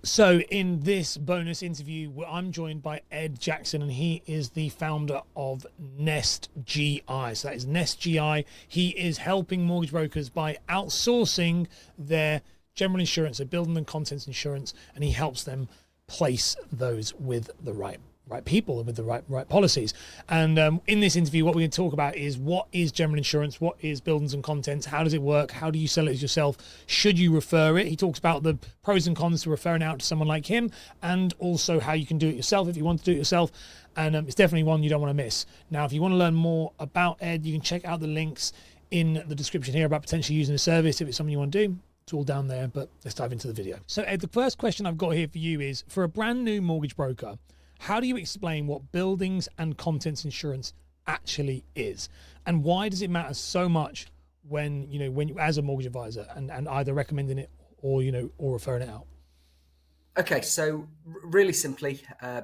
So, in this bonus interview, I'm joined by Ed Jackson, and he is the founder of Nest GI. So, that is Nest GI. He is helping mortgage brokers by outsourcing their general insurance, so building and contents insurance, and he helps them place those with the right people and with the right policies. And in this interview, what we're going to talk about is what is general insurance, what is buildings and contents, how does it work, how do you sell it yourself, should you refer it. He talks about the pros and cons to referring out to someone like him, and also how you can do it yourself if you want to do it yourself. And it's definitely one you don't want to miss. Now, if you want to learn more about Ed, you can check out the links in the description here about potentially using the service if it's something you want to do. It's all down there, but let's dive into the video. So Ed, the first question I've got here for you is, for a brand new mortgage broker, how do you explain what buildings and contents insurance actually is, and why does it matter so much when you as a mortgage advisor and either recommending it or or referring it out? Okay, so really simply,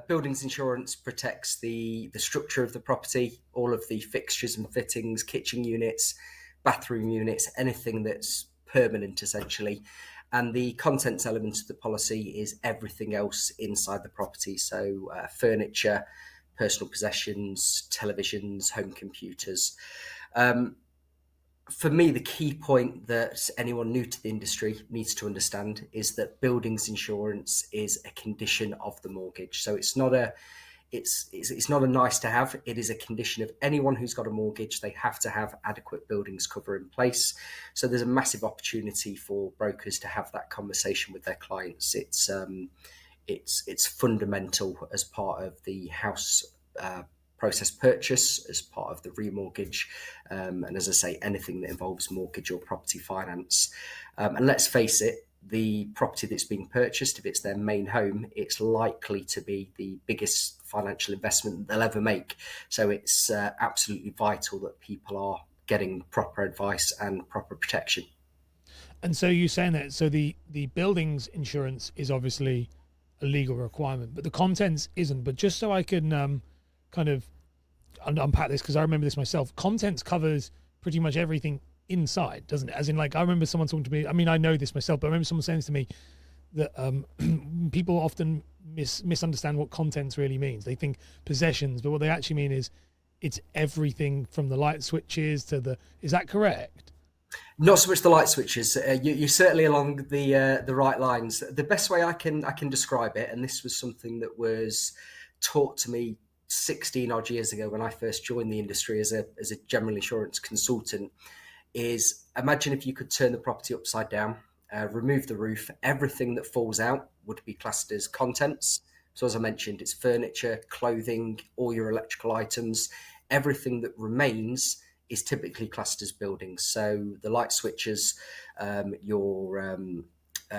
buildings insurance protects the structure of the property, all of the fixtures and fittings, kitchen units, bathroom units, anything that's permanent essentially. And the contents element of the policy is everything else inside the property. So furniture, personal possessions, televisions, home computers. Um, for me, the key point that anyone new to the industry needs to understand is that buildings insurance is a condition of the mortgage. So it's not a nice to have. It is a condition of anyone who's got a mortgage. They have to have adequate buildings cover in place. So there's a massive opportunity for brokers to have that conversation with their clients. It's fundamental as part of the house process purchase, as part of the remortgage, and as I say, anything that involves mortgage or property finance. And let's face it, the property that's being purchased, if it's their main home, it's likely to be the biggest financial investment that they'll ever make. So it's absolutely vital that people are getting proper advice and proper protection. And so you're saying that the buildings insurance is obviously a legal requirement, but the contents isn't. But just so I can kind of unpack this, because I remember this myself, contents covers pretty much everything inside, doesn't it? As in, like, I remember someone talking to me, I mean, I know this myself, but I remember someone saying this to me, that people often misunderstand what contents really means. They think possessions, but what they actually mean is it's everything from the light switches to the, is that correct? Not so much the light switches. You're certainly along the right lines. The best way I can describe it, and this was something that was taught to me 16 odd years ago when I first joined the industry as a general insurance consultant, is imagine if you could turn the property upside down, remove the roof, everything that falls out would be classed as contents. So as I mentioned, it's furniture, clothing, all your electrical items. Everything that remains is typically classed as buildings. So the light switches, your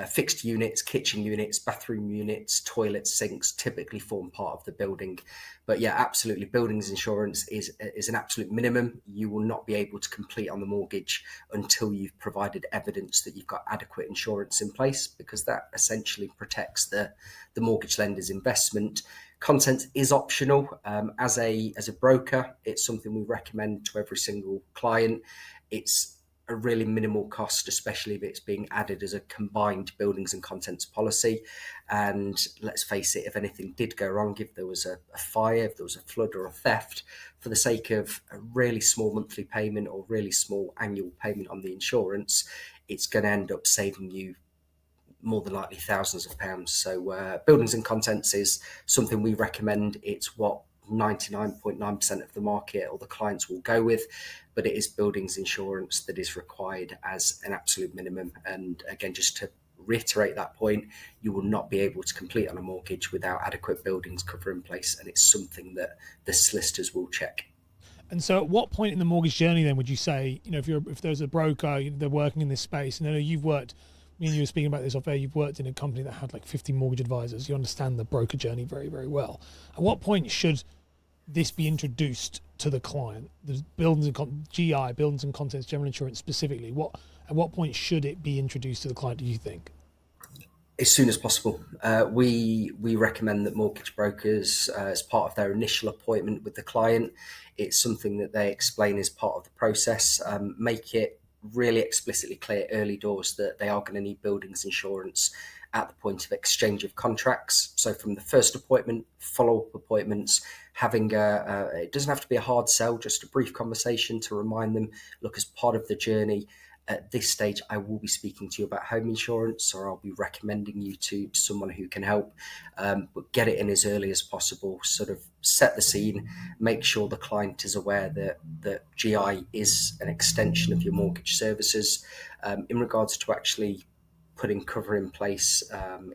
fixed units, kitchen units, bathroom units, toilets, sinks typically form part of the building. But yeah, absolutely, buildings insurance is an absolute minimum. You will not be able to complete on the mortgage until you've provided evidence that you've got adequate insurance in place, because that essentially protects the mortgage lender's investment. Content is optional. As a broker, it's something we recommend to every single client. It's a really minimal cost, especially if it's being added as a combined buildings and contents policy. And let's face it, if anything did go wrong, if there was a fire, if there was a flood or a theft, for the sake of a really small monthly payment or really small annual payment on the insurance, it's going to end up saving you more than likely thousands of pounds. So buildings and contents is something we recommend. It's what 99.9% of the market or the clients will go with, but it is buildings insurance that is required as an absolute minimum. And again, just to reiterate that point, you will not be able to complete on a mortgage without adequate buildings cover in place, and it's something that the solicitors will check. And so at what point in the mortgage journey then would you say, if there's a broker, they're working in this space, and I know you've worked, me and you were speaking about this off air, you've worked in a company that had like 50 mortgage advisors, you understand the broker journey very, very well. At what point should this be introduced to the client? The GI, buildings and contents, general insurance specifically. At what point should it be introduced to the client, do you think? As soon as possible. We recommend that mortgage brokers, as part of their initial appointment with the client, it's something that they explain as part of the process. Make it really explicitly clear early doors that they are going to need buildings insurance at the point of exchange of contracts. So from the first appointment, follow-up appointments, having it doesn't have to be a hard sell, just a brief conversation to remind them, look, as part of the journey, at this stage, I will be speaking to you about home insurance, or I'll be recommending you to someone who can help. But get it in as early as possible, sort of set the scene, make sure the client is aware that GI is an extension of your mortgage services. In regards to actually putting cover in place,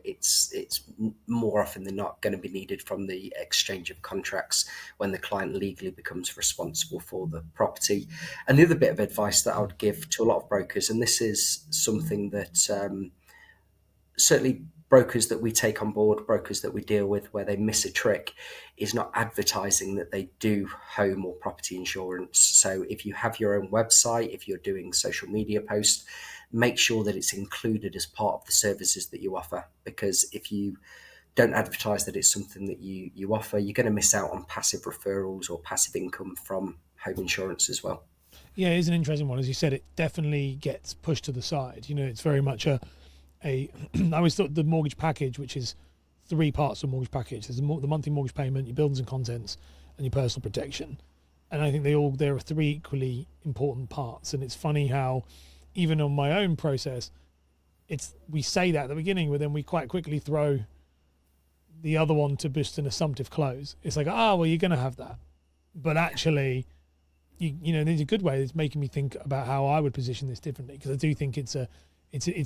it's more often than not going to be needed from the exchange of contracts when the client legally becomes responsible for the property. And the other bit of advice that I would give to a lot of brokers, and this is something that certainly brokers that we take on board, brokers that we deal with, where they miss a trick, is not advertising that they do home or property insurance. So if you have your own website, if you're doing social media posts, make sure that it's included as part of the services that you offer. Because if you don't advertise that it's something that you offer, you're going to miss out on passive referrals or passive income from home insurance as well. Yeah, it is an interesting one. As you said, it definitely gets pushed to the side. It's very much a I always thought the mortgage package, which is three parts of a mortgage package. There's the monthly mortgage payment, your buildings and contents, and your personal protection. And I think there are three equally important parts. And it's funny how, even on my own process, we say that at the beginning, but then we quite quickly throw the other one to boost an assumptive close. It's like, well, you're going to have that, but actually, there's a good way. It's making me think about how I would position this differently, because I do think it's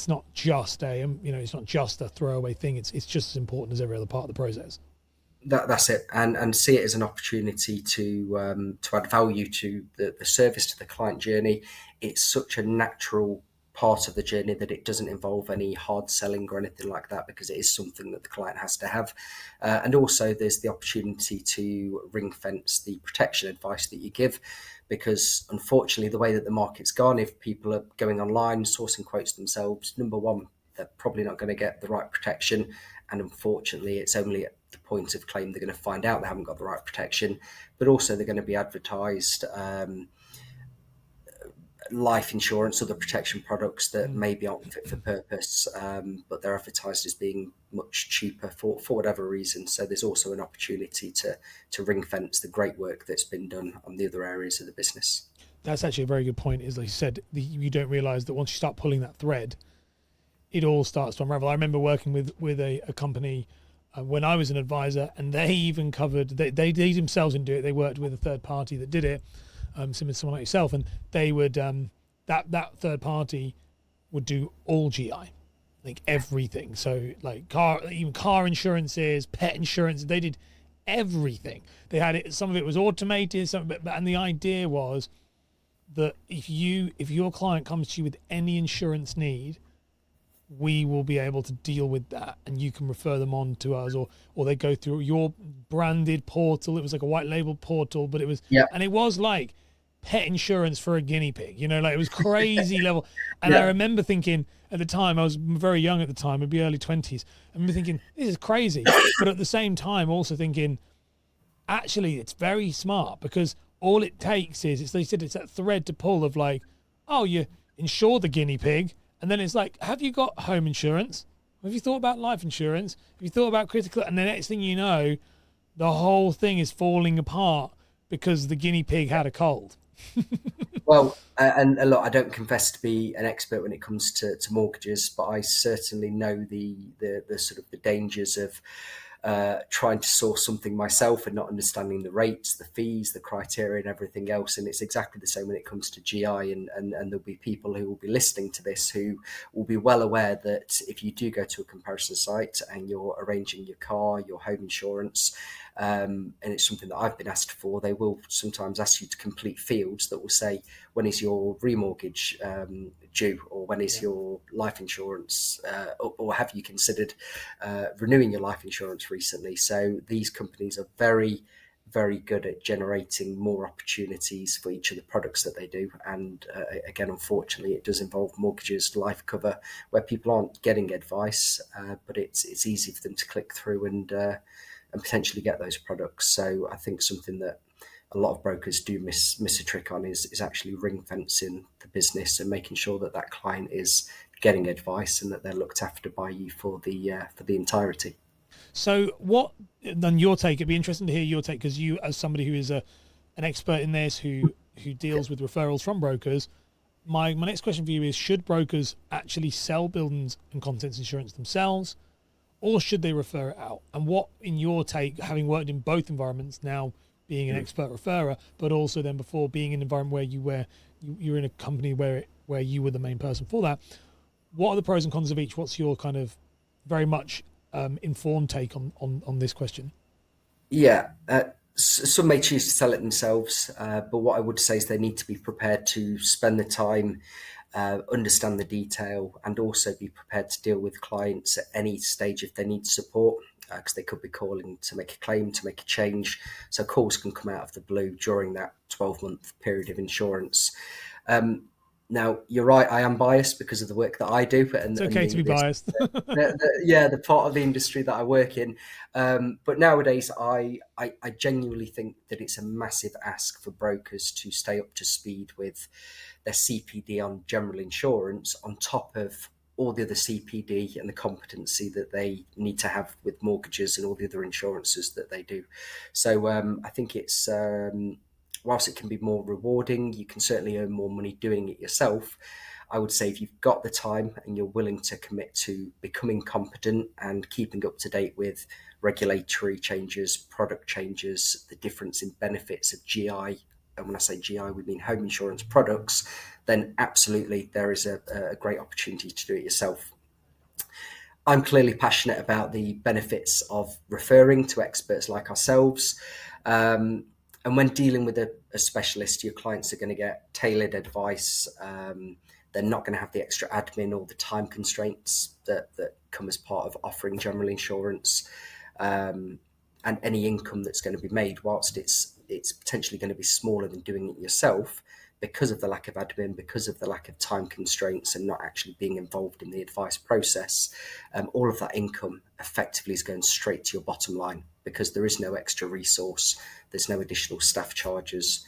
not just it's not just a throwaway thing. It's just as important as every other part of the process. That's it, and see it as an opportunity to add value to the service, to the client journey. It's such a natural part of the journey that it doesn't involve any hard selling or anything like that, because it is something that the client has to have. And also there's the opportunity to ring fence the protection advice that you give, because unfortunately the way that the market's gone, if people are going online sourcing quotes themselves, number one, they're probably not going to get the right protection, and unfortunately it's only at the point of claim they're going to find out they haven't got the right protection. But also they're going to be advertised life insurance, other protection products that maybe aren't fit for purpose, but they're advertised as being much cheaper for whatever reason. So there's also an opportunity to ring fence the great work that's been done on the other areas of the business. That's actually a very good point. Is, like you said, you don't realise that once you start pulling that thread, it all starts to unravel. I remember working with a company when I was an advisor, and they even covered, they themselves didn't do it. They worked with a third party that did it, similar to someone like yourself, and they would that third party would do all GI, like everything. So like car insurances, pet insurance, they did everything. They had it. Some of it was automated, some of it, and the idea was that if your client comes to you with any insurance need, we will be able to deal with that, and you can refer them on to us, or they go through your branded portal. It was like a white label portal, but it was, Yeah, and it was like pet insurance for a guinea pig, like it was crazy level. And I yeah, remember thinking at the time, I was very young at the time, it'd be early 20s. I remember thinking, this is crazy. But at the same time, also thinking, actually, it's very smart, because all it takes is, they said it's that thread to pull of like, oh, you insure the guinea pig. And then it's like, have you got home insurance? Have you thought about life insurance? Have you thought about critical? And the next thing you know, the whole thing is falling apart because the guinea pig had a cold. well, and look, I don't confess to be an expert when it comes to mortgages, but I certainly know the sort of the dangers of trying to source something myself and not understanding the rates, the fees, the criteria, and everything else. And it's exactly the same when it comes to GI. And there'll be people who will be listening to this who will be well aware that if you do go to a comparison site and you're arranging your car, your home insurance, and it's something that I've been asked for, they will sometimes ask you to complete fields that will say, when is your remortgage due, or when is your life insurance up, or have you considered renewing your life insurance recently? So these companies are very, very good at generating more opportunities for each of the products that they do. And again, unfortunately, it does involve mortgages, life cover, where people aren't getting advice, but it's easy for them to click through and potentially get those products. So I think something that a lot of brokers do miss a trick on is actually ring fencing the business and making sure that client is getting advice, and that they're looked after by you for the entirety. So what, then your take, it'd be interesting to hear your take, because you, as somebody who is an expert in this, who deals with referrals from brokers, my next question for you is, should brokers actually sell buildings and contents insurance themselves, or should they refer it out? And what, in your take, having worked in both environments, now being an expert referrer, but also then before being in an environment where you were in a company where you were the main person for that, what are the pros and cons of each? What's your kind of very much informed take on this question? Yeah, some may choose to sell it themselves, but what I would say is they need to be prepared to spend the time, understand the detail, and also be prepared to deal with clients at any stage if they need support, because they could be calling to make a claim, to make a change. So calls can come out of the blue during that 12-month period of insurance. Now, you're right, I am biased because of the work that I do. It's okay to be biased. The part of the industry that I work in. But nowadays, I genuinely think that it's a massive ask for brokers to stay up to speed with their CPD on general insurance, on top of all the other CPD and the competency that they need to have with mortgages and all the other insurances that they do. So I think it's... whilst it can be more rewarding, you can certainly earn more money doing it yourself. I would say if you've got the time and you're willing to commit to becoming competent and keeping up to date with regulatory changes, product changes, the difference in benefits of GI, and when I say GI, we mean home insurance products, then absolutely there is a great opportunity to do it yourself. I'm clearly passionate about the benefits of referring to experts like ourselves. And when dealing with a specialist, your clients are going to get tailored advice. They're not going to have the extra admin or the time constraints that come as part of offering general insurance, and any income that's going to be made, whilst it's potentially going to be smaller than doing it yourself, because of the lack of admin, because of the lack of time constraints and not actually being involved in the advice process. All of that income effectively is going straight to your bottom line, because there is no extra resource, there's no additional staff charges,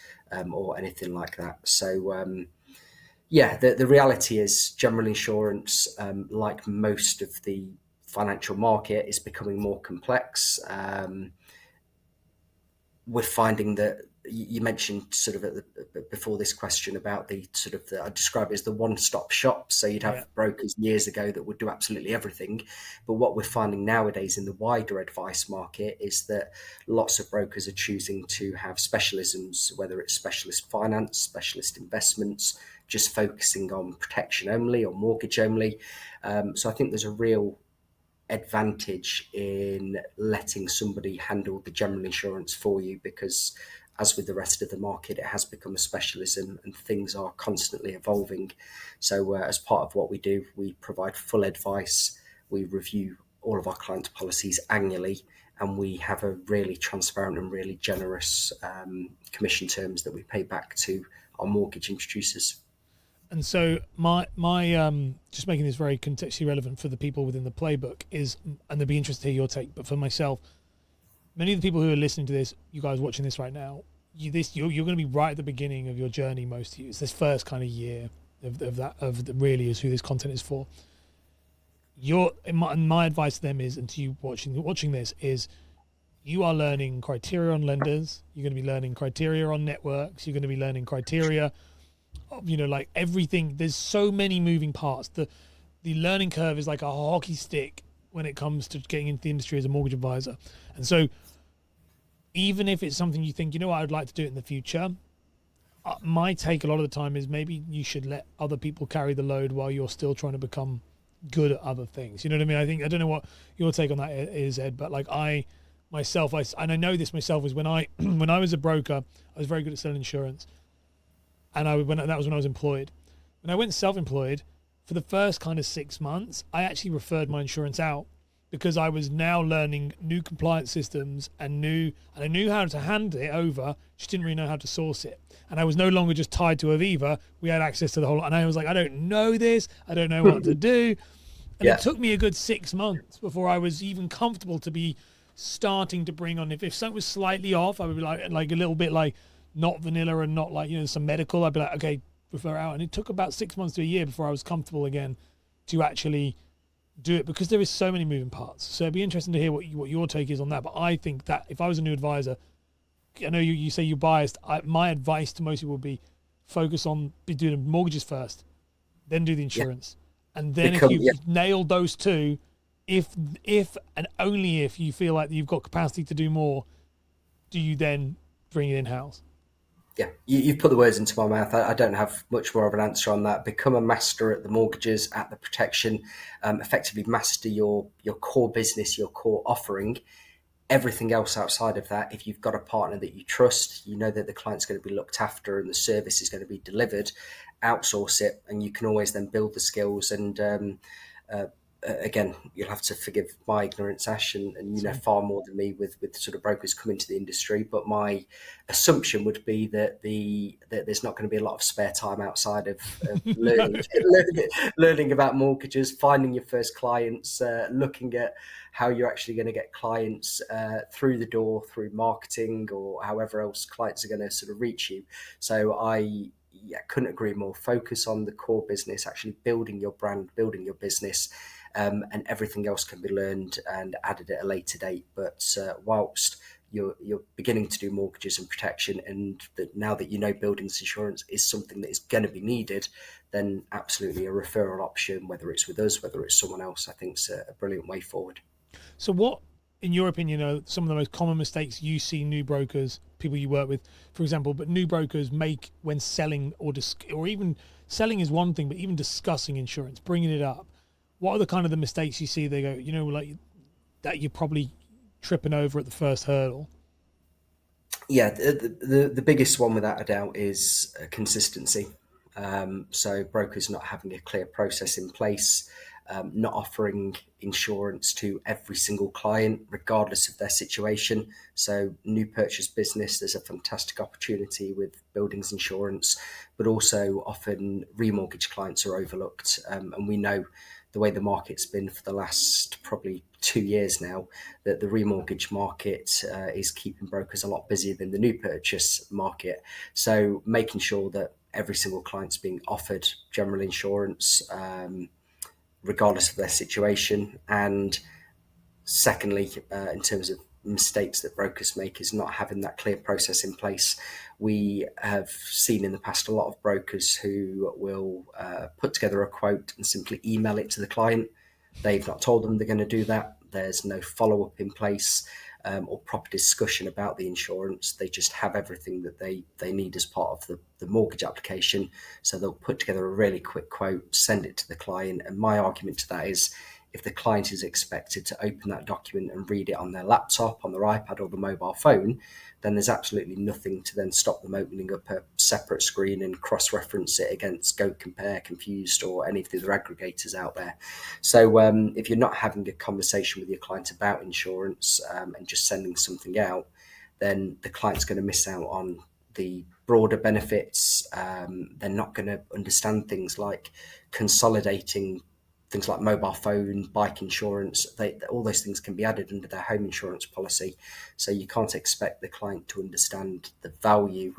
or anything like that. So the reality is general insurance, like most of the financial market, is becoming more complex. We're finding that you mentioned sort of before this question about the sort of I describe it as the one-stop shop. So you'd have brokers years ago that would do absolutely everything, but what we're finding nowadays in the wider advice market is that lots of brokers are choosing to have specialisms, whether it's specialist finance, specialist investments, just focusing on protection only or mortgage only. So I think there's a real advantage in letting somebody handle the general insurance for you, because as with the rest of the market, it has become a specialism and things are constantly evolving. So as part of what we do, we provide full advice. We review all of our clients' policies annually, and we have a really transparent and really generous commission terms that we pay back to our mortgage introducers. And so my just making this very contextually relevant for the people within the playbook is, and they'd be interested to hear your take, but for myself, many of the people who are listening to this, you guys watching this right now, you're going to be right at the beginning of your journey. Most of you, it's this first kind of year of really is who this content is for. My advice to them is, and to you watching this, is you are learning criteria on lenders. You're going to be learning criteria on networks. You're going to be learning criteria, like everything. There's so many moving parts. The learning curve is like a hockey stick when it comes to getting into the industry as a mortgage advisor. And so even if it's something you think, I would like to do it in the future, my take a lot of the time is maybe you should let other people carry the load while you're still trying to become good at other things. You know what I mean? I don't know what your take on that is, Ed, but like I know this myself, is when I was a broker, I was very good at selling insurance. And that was when I was employed. When I went self-employed, for the first kind of 6 months, I actually referred my insurance out, because I was now learning new compliance systems and I knew how to hand it over, just didn't really know how to source it. And I was no longer just tied to Aviva. We had access to the whole, and I was like, I don't know this. I don't know what to do. And It took me a good 6 months before I was even comfortable to be starting to bring on, if something was slightly off, I would be like a little bit like not vanilla and not like, some medical, I'd be like, okay, refer out. And it took about 6 months to a year before I was comfortable again to actually do it, because there is so many moving parts. So it'd be interesting to hear what your take is on that. But I think that if I was a new advisor, I know you say you're biased. My advice to most people would be focus on doing the mortgages first, then do the Yeah, insurance, and then if become yeah. you've nailed those two, if and only if you feel like you've got capacity to do more, do you then bring it in house? Yeah, you've put the words into my mouth. I don't have much more of an answer on that. Become a master at the mortgages, at the protection, effectively master your core business, your core offering. Everything else outside of that, if you've got a partner that you trust, you know that the client's going to be looked after and the service is going to be delivered, outsource it, and you can always then build the skills. And uh, again, you'll have to forgive my ignorance, Ash, and you know So far more than me with sort of brokers coming to the industry. But my assumption would be that there's not going to be a lot of spare time outside of no. learning about mortgages, finding your first clients, looking at how you're actually going to get clients through the door through marketing or however else clients are going to sort of reach you. So I couldn't agree more. Focus on the core business, actually building your brand, building your business, and everything else can be learned and added at a later date. But whilst you're beginning to do mortgages and protection, and that now that you know buildings insurance is something that is going to be needed, then absolutely a referral option, whether it's with us, whether it's someone else, I think is a brilliant way forward. So what, in your opinion, are some of the most common mistakes you see new brokers, people you work with, for example, but new brokers make when selling or even selling is one thing, but even discussing insurance, bringing it up? What are the kind of the mistakes you see? They go, like that you're probably tripping over at the first hurdle. Yeah, the biggest one without a doubt is consistency. So brokers not having a clear process in place, not offering insurance to every single client, regardless of their situation. So new purchase business, there's a fantastic opportunity with buildings insurance, but also often remortgage clients are overlooked. And we know the way the market's been for the last probably 2 years now, that the remortgage market is keeping brokers a lot busier than the new purchase market. So making sure that every single client's being offered general insurance, regardless of their situation. And secondly, in terms of mistakes that brokers make, is not having that clear process in place. We have seen in the past a lot of brokers who will put together a quote and simply email it to the client. They've not told them they're going to do that. There's no follow up in place, or proper discussion about the insurance. They just have everything that they need as part of the mortgage application. So they'll put together a really quick quote, send it to the client. And my argument to that is, if the client is expected to open that document and read it on their laptop, on their iPad, or the mobile phone, then there's absolutely nothing to then stop them opening up a separate screen and cross-reference it against Go Compare, Confused, or any of the other aggregators out there. So if you're not having a conversation with your client about insurance, and just sending something out, then the client's going to miss out on the broader benefits. They're not going to understand things like consolidating things like mobile phone, bike insurance. All those things can be added under their home insurance policy. So you can't expect the client to understand the value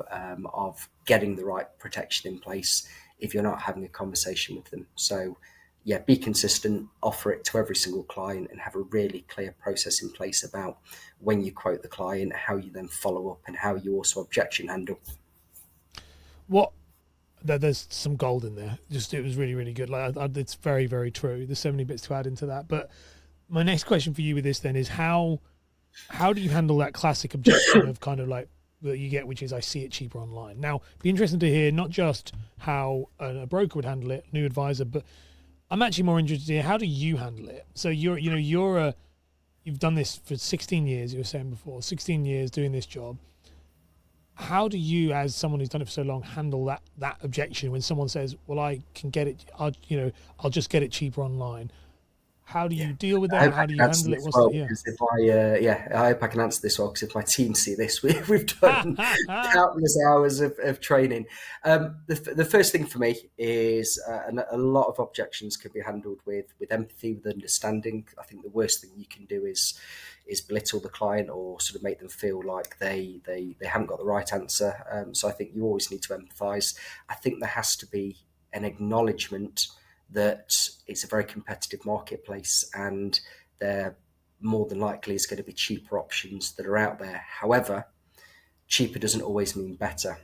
of getting the right protection in place if you're not having a conversation with them. So yeah, be consistent, offer it to every single client, and have a really clear process in place about when you quote the client, how you then follow up, and how you also objection handle. What there's some gold in there. Just it was really really good. Like it's very very true. There's so many bits to add into that. But my next question for you with this then is how do you handle that classic objection of kind of like that you get, which is I see it cheaper online. Now, be interesting to hear not just how a broker would handle it, new advisor, but I'm actually more interested in how do you handle it. So you've done this for 16 years. You were saying before, 16 years doing this job. How do you, as someone who's done it for so long, handle that objection when someone says, "Well, I can get it. I'll just get it cheaper online." How do Yeah. you deal with I that? hope I How do you can answer handle it? this What's well, the because if I hope I can answer this well, because if my team see this, we've done yeah? countless hours of training. The first thing for me is, and a lot of objections can be handled with empathy, with understanding. I think the worst thing you can do is belittle the client or sort of make them feel like they haven't got the right answer. So I think you always need to empathise. I think there has to be an acknowledgement that it's a very competitive marketplace and there more than likely is going to be cheaper options that are out there. However, cheaper doesn't always mean better.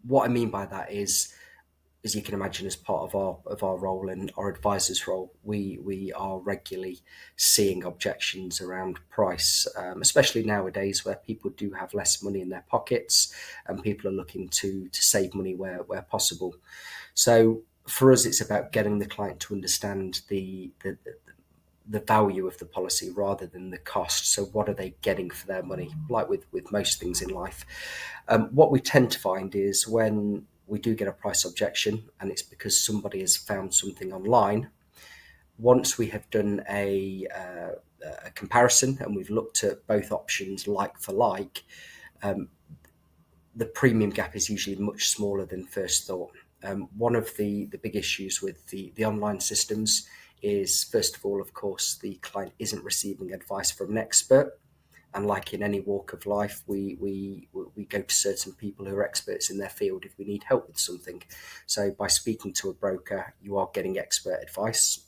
What I mean by that is, as you can imagine, as part of our role and our advisor's role, we are regularly seeing objections around price, especially nowadays where people do have less money in their pockets and people are looking to save money where possible. So for us, it's about getting the client to understand the value of the policy rather than the cost. So what are they getting for their money? Like with most things in life, what we tend to find is when we do get a price objection, and it's because somebody has found something online. Once we have done a comparison and we've looked at both options like for like, the premium gap is usually much smaller than first thought. One of the big issues with the online systems is, first of all, of course, the client isn't receiving advice from an expert. And like in any walk of life, we go to certain people who are experts in their field if we need help with something. So by speaking to a broker, you are getting expert advice.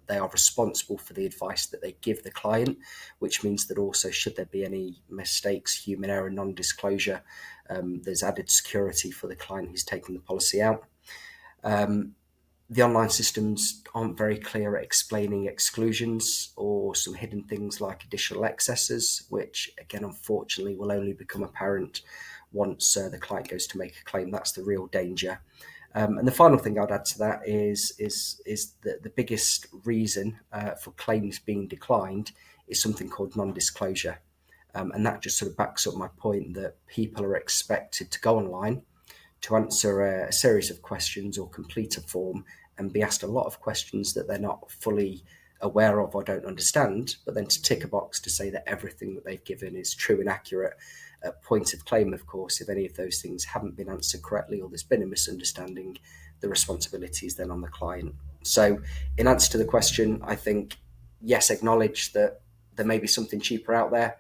They are responsible for the advice that they give the client, which means that also should there be any mistakes, human error, non-disclosure, there's added security for the client who's taking the policy out. The online systems aren't very clear at explaining exclusions or some hidden things like additional excesses, which again, unfortunately, will only become apparent once the client goes to make a claim. That's the real danger. And the final thing I'd add to that is that the biggest reason for claims being declined is something called non-disclosure. And that just sort of backs up my point that people are expected to go online to answer a series of questions or complete a form and be asked a lot of questions that they're not fully aware of or don't understand, but then to tick a box to say that everything that they've given is true and accurate at point of claim. Of course, if any of those things haven't been answered correctly or there's been a misunderstanding, the responsibility is then on the client. So in answer to the question, I think, yes, acknowledge that there may be something cheaper out there.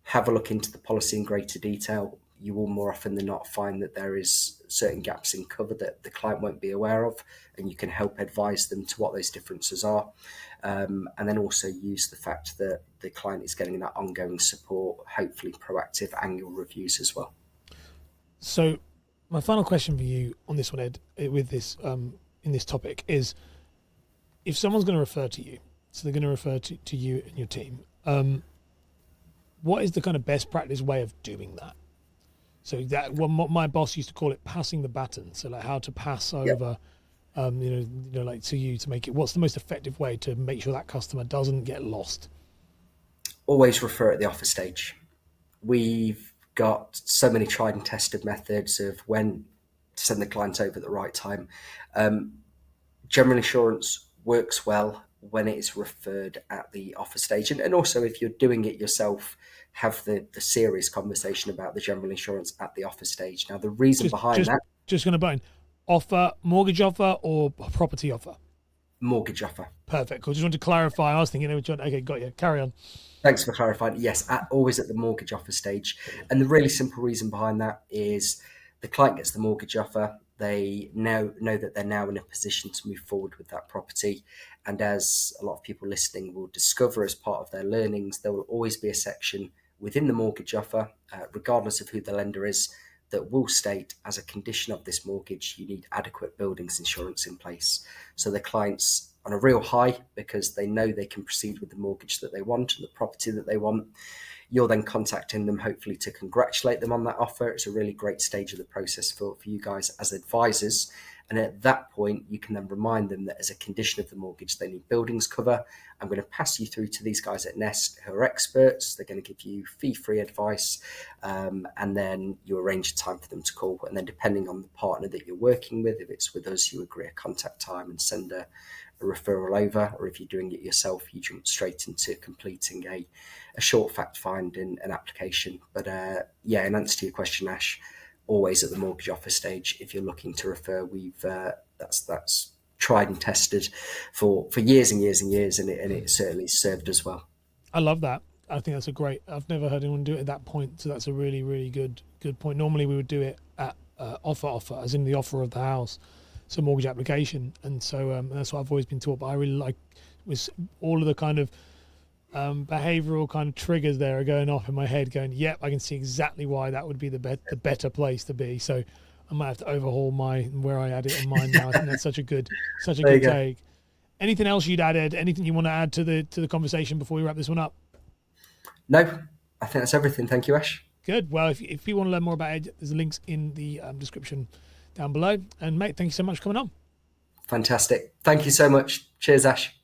Have a look into the policy in greater detail. You will more often than not find that there is certain gaps in cover that the client won't be aware of, and you can help advise them to what those differences are. And then also use the fact that the client is getting that ongoing support, hopefully proactive annual reviews as well. So, my final question for you on this one, Ed, with this in this topic is: if someone's going to refer to you, so they're going to refer to you and your team, what is the kind of best practice way of doing that? So that what my boss used to call it, passing the baton. So like how to pass Yep. over, like to you to make it. What's the most effective way to make sure that customer doesn't get lost? Always refer at the offer stage. We've got so many tried and tested methods of when to send the client over at the right time. General insurance works well when it is referred at the offer stage. And also, if you're doing it yourself, have the serious conversation about the general insurance at the offer stage. Now, the reason Just behind just that, just going to button offer, mortgage offer or property offer. mortgage offer. Perfect. Cool. Just want to clarify. I was thinking, okay, got you. Carry on. Thanks for clarifying. Yes, always at the mortgage offer stage. And the really simple reason behind that is the client gets the mortgage offer. They know that they're now in a position to move forward with that property. And as a lot of people listening will discover as part of their learnings, there will always be a section within the mortgage offer, regardless of who the lender is, that will state as a condition of this mortgage, you need adequate buildings insurance in place. So the client's on a real high because they know they can proceed with the mortgage that they want and the property that they want. You're then contacting them, hopefully to congratulate them on that offer. It's a really great stage of the process for you guys as advisors. And at that point, you can then remind them that as a condition of the mortgage, they need buildings cover. I'm going to pass you through to these guys at Nest who are experts. They're going to give you fee-free advice. And then you arrange a time for them to call. And then depending on the partner that you're working with, if it's with us, you agree a contact time and send a referral over, or if you're doing it yourself, you jump straight into completing a short fact find and an application. But yeah, in answer to your question, Ash, always at the mortgage offer stage. If you're looking to refer, we've that's tried and tested for years and years and years, and it certainly served as well. I love that. I think that's a great. I've never heard anyone do it at that point, so that's a really really good point. Normally we would do it at offer, as in the offer of the house. mortgage application. And so that's what I've always been taught. But I really like was all of the kind of behavioral kind of triggers there are going off in my head, going, yep, I can see exactly why that would be the better place to be. So I might have to overhaul where I add it on mine now. I think that's such a good take. Anything else you'd add, Ed? Anything you want to add to the conversation before we wrap this one up? No, I think that's everything. Thank you, Ash. Good. Well, if you want to learn more about Ed, there's links in the description down below. And mate, thank you so much for coming on. Fantastic. Thank you so much. Cheers, Ash.